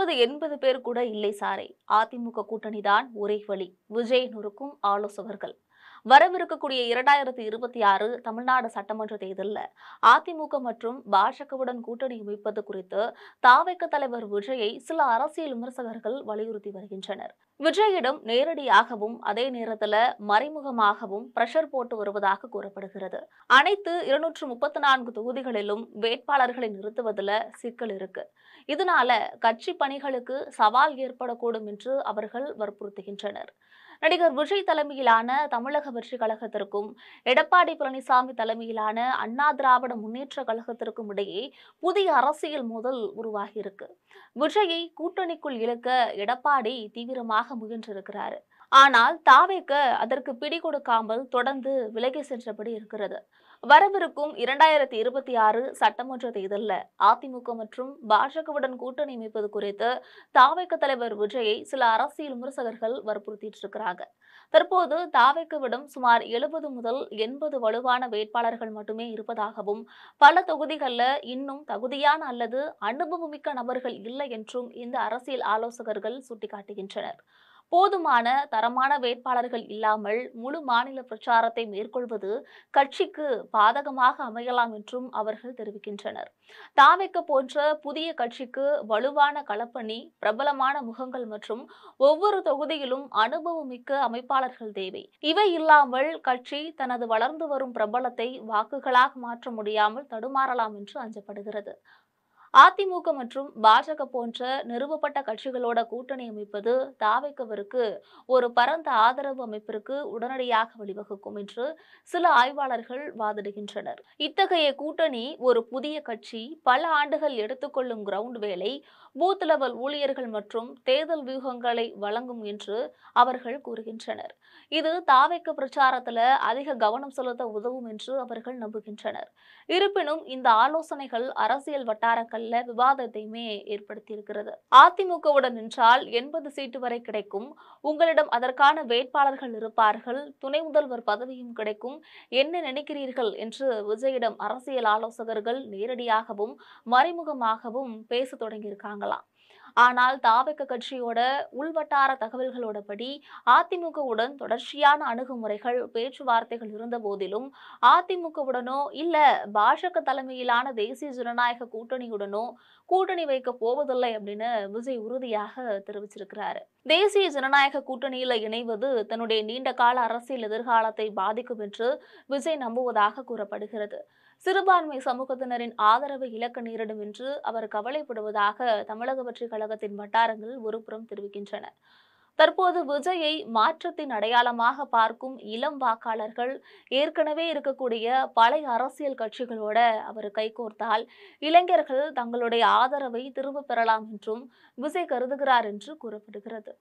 70-80 பேர் கூட இல்லை சாரே. அதிமுக கூட்டணிதான் ஒரே வழி. விஜய் நொறுக்கும் ஆலோசகர்கள். வரவிருக்கக்கூடிய 2026 தமிழ்நாடு சட்டமன்ற தேர்தலில் அதிமுக மற்றும் பாஜகவுடன் கூட்டணி அமைப்பது குறித்து தாவேக தலைவர் விஜயை சில அரசியல் விமர்சகர்கள் வலியுறுத்தி வருகின்றனர். விஜயிடம் நேரடியாகவும் அதே நேரத்தில் மறைமுகமாகவும் பிரஷர் போட்டு வருவதாக கூறப்படுகிறது. அனைத்து 234 தொகுதிகளிலும் வேட்பாளர்களை நிறுத்துவதில் சிக்கல் இருக்கு. இதனால கட்சி பணிகளுக்கு சவால் ஏற்படக்கூடும் என்று அவர்கள் வற்புறுத்துகின்றனர். நடிகர் விஜய் தலைமையிலான தமிழக வெற்றி கழகத்திற்கும் எடப்பாடி பழனிசாமி தலைமையிலான அண்ணா திராவிட முன்னேற்ற கழகத்திற்கும் இடையே புதிய அரசியல் மோதல் உருவாகியிருக்கு. விஜயை கூட்டணிக்குள் இழுக்க எடப்பாடி தீவிரமாக முயன்றிருக்கிறார். ஆனால் தாவேக அதற்கு பிடி கொடுக்காமல் தொடர்ந்து விலகி சென்றபடி இருக்கிறது. வரவிருக்கும் 2026 சட்டமன்ற தேர்தலில் அதிமுக மற்றும் பாஜகவுடன் கூட்டணி அமைப்பது குறித்து தாவேக தலைவர் விஜயை சில அரசியல் விமர்சகர்கள் வற்புறுத்திட்டு இருக்கிறாங்க. தற்போது தாவேகவிடம் சுமார் 70 முதல் 80 வலுவான வேட்பாளர்கள் மட்டுமே இருப்பதாகவும் பல தொகுதிகளில் இன்னும் தகுதியான அல்லது அனுபவமிக்க நபர்கள் இல்லை என்றும் இந்த அரசியல் ஆலோசகர்கள் சுட்டிக்காட்டுகின்றனர். போதுமான தரமான வேட்பாளர்கள் இல்லாமல் முழு மாநில பிரச்சாரத்தை மேற்கொள்வது கட்சிக்கு பாதகமாக அமையலாம் என்றும் அவர்கள் தெரிவிக்கின்றனர். தாவேக போன்ற புதிய கட்சிக்கு வலுவான களப்பணி, பிரபலமான முகங்கள் மற்றும் ஒவ்வொரு தொகுதியிலும் அனுபவமிக்க அமைப்பாளர்கள் தேவை. இவை இல்லாமல் கட்சி தனது வளர்ந்து வரும் பிரபலத்தை வாக்குகளாக மாற்ற முடியாமல் தடுமாறலாம் என்று அஞ்சப்படுகிறது. அதிமுக மற்றும் பாஜக போன்ற நிறுவப்பட்ட கட்சிகளோட கூட்டணி அமைப்பது தாவேகவிற்கு ஒரு பரந்த ஆதரவு அமைப்பிற்கு உடனடியாக வழிவகுக்கும் என்று சில ஆய்வாளர்கள் வாதிடுகின்றனர். இத்தகைய கூட்டணி ஒரு புதிய கட்சி பல ஆண்டுகள் எடுத்துக்கொள்ளும் கிரவுண்ட் வேலை, பூத் லெவல் ஊழியர்கள் மற்றும் தேர்தல் வியூகங்களை வழங்கும் என்று அவர்கள் கூறுகின்றனர். இது தாவேக பிரச்சாரத்தில் அதிக கவனம் செலுத்த உதவும் என்று அவர்கள் நம்புகின்றனர். இருப்பினும் இந்த ஆலோசனைகள் அரசியல் வட்டாரங்கள் விவாதத்தையுமே ஏற்படுத்தியிருக்கிறது. அதிமுகவுடன் நின்றால் 80 சீட்டு வரை கிடைக்கும், உங்களிடம் அதற்கான வேட்பாளர்கள் இருப்பார்கள், துணை முதல்வர் பதவியும் கிடைக்கும், என்ன நினைக்கிறீர்கள் என்று விஜயிடம் அரசியல் ஆலோசகர்கள் நேரடியாகவும் மறைமுகமாகவும் பேச தொடங்கியிருக்காங்களாம். ஆனால் தாவேக கட்சியோட உள்வட்டார தகவல்களோட படி அதிமுகவுடன் தொடர்ச்சியான அணுகுமுறைகள், பேச்சுவார்த்தைகள் இருந்த போதிலும் அதிமுகவுடனோ இல்ல பாஜக தலைமையிலான தேசிய ஜனநாயக கூட்டணியுடனோ கூட்டணி வைக்க போவதில்லை அப்படின்னு விஜய் உறுதியாக தெரிவிச்சிருக்கிறாரு. தேசிய ஜனநாயக கூட்டணியில இணைவது தன்னுடைய நீண்ட கால அரசியல் எதிர்காலத்தை பாதிக்கும் என்று விஜய் நம்புவதாக கூறப்படுகிறது. சிறுபான்மை சமூகத்தினரின் ஆதரவை இழக்க நேரிடும் என்று அவர் கவலைப்படுவதாக தமிழக வெற்றி கழகத்தின் வட்டாரங்கள் ஒருபுறம் தெரிவிக்கின்றன. தற்போது விஜயை மாற்றத்தின் அடையாளமாக பார்க்கும் இளம் வாக்காளர்கள் ஏற்கனவே இருக்கக்கூடிய பழைய அரசியல் கட்சிகளோட அவர் கைகோர்த்தால் இளைஞர்கள் தங்களுடைய ஆதரவை திரும்ப பெறலாம் என்றும் விஜய் கருதுகிறார் என்று கூறப்படுகிறது.